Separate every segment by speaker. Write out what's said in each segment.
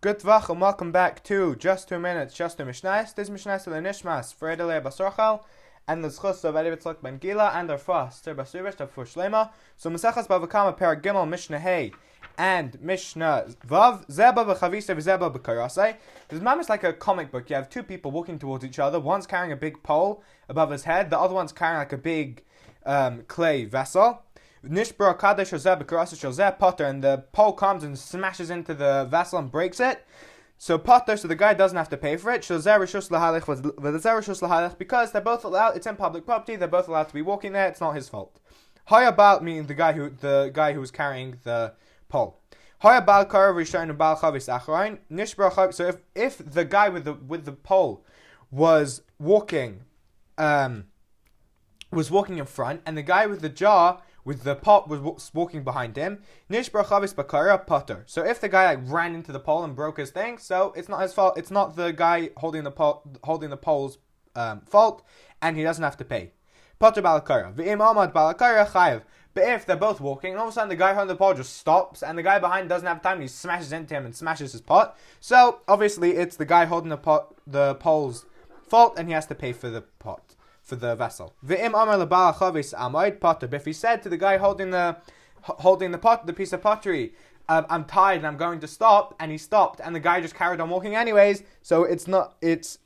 Speaker 1: Good vach and welcome back to Just 2 Minutes, Just 2 Mishnayos. This Mishnayos le Nishmas, Fredele Basorchal, and the Schus of Elivitzlok Ben Gila, and our Frost, Sir Basurish, of Shlema. So Masachas Bava Kama, Parag Gimel, Mishnah Hey, and Mishnah Vav, Zeba B'Chavisa, Zeba B'Karasai. This is like a comic book. You have two people walking towards each other. One's carrying a big pole above his head, the other one's carrying like a big clay vessel. Nishbra Kadesh Shozeh Potter, and the pole comes and smashes into the vessel and breaks it. So Potter, so the guy doesn't have to pay for it. Shozeh Rishus Lahalich, because they're both allowed. It's in public property. They're both allowed to be walking there. It's not his fault. Hayabal, meaning the guy who was carrying the pole. Hayabal Kar Rishon Bal Chavis Achrain Nishbra. So if the guy with the pole was walking in front, and the guy with the jar with the pot was walking behind him, Nishbra Chavis Bakara Potter. So if the guy ran into the pole and broke his thing, so it's not his fault. It's not the guy holding the pole's fault, and he doesn't have to pay. Potter Balakara. V'im Amad Balakara Chayav. But if they're both walking, and all of a sudden the guy holding the pole just stops, and the guy behind doesn't have time, he smashes into him and smashes his pot. So obviously it's the guy holding the pole's fault, and he has to pay for the pot, for the vessel. V'im amar lebal chavis amoid potter. But if he said to the guy holding the pot, the piece of pottery, I'm tired and I'm going to stop, and he stopped, and the guy just carried on walking anyways. So it's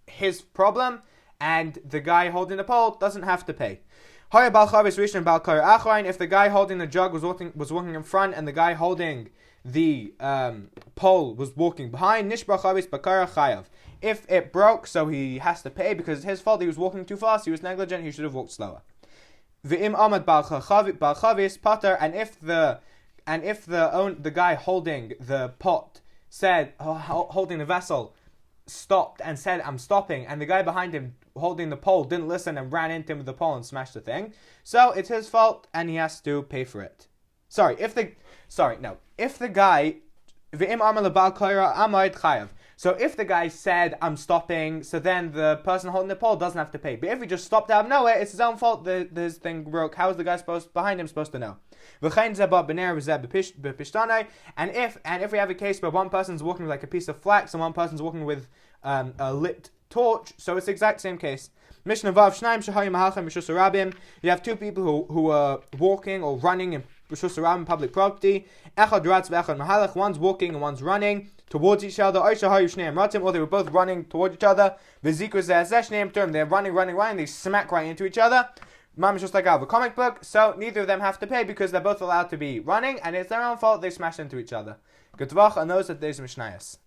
Speaker 1: his problem, and the guy holding the pole doesn't have to pay. If the guy holding the jug was walking in front, and the guy holding the pole was walking behind, nishbra chavis bakara chayav. If it broke, so he has to pay because it's his fault. He was walking too fast. He was negligent. He should have walked slower. V'im amad bal chavis pater. And if the guy holding the pot said, holding the vessel, stopped and said, "I'm stopping," and the guy behind him holding the pole didn't listen and ran into him with the pole and smashed the thing, so it's his fault and he has to pay for it. If the guy v'im amar lebal koira amoid chayav. So if the guy said, "I'm stopping," so then the person holding the pole doesn't have to pay. But if he just stopped out of nowhere, it's his own fault that his thing broke. How is the guy behind him supposed to know? And if we have a case where one person's walking with like a piece of flax and one person's walking with a lit torch, so it's the exact same case. Mishnah Vav Shnaim Shahayim Mahalchem B'Shus Rabim. You have two people who are walking or running in B'Shus Rabim, public property. Echad Ratz v'Echad Mahalach. One's walking and one's running towards each other. Or they were both running towards each other. They're running. They smack right into each other. Mamish just like out of a comic book. So neither of them have to pay because they're both allowed to be running, and it's their own fault they smash into each other. Good vach, and those are today's Mishnayos.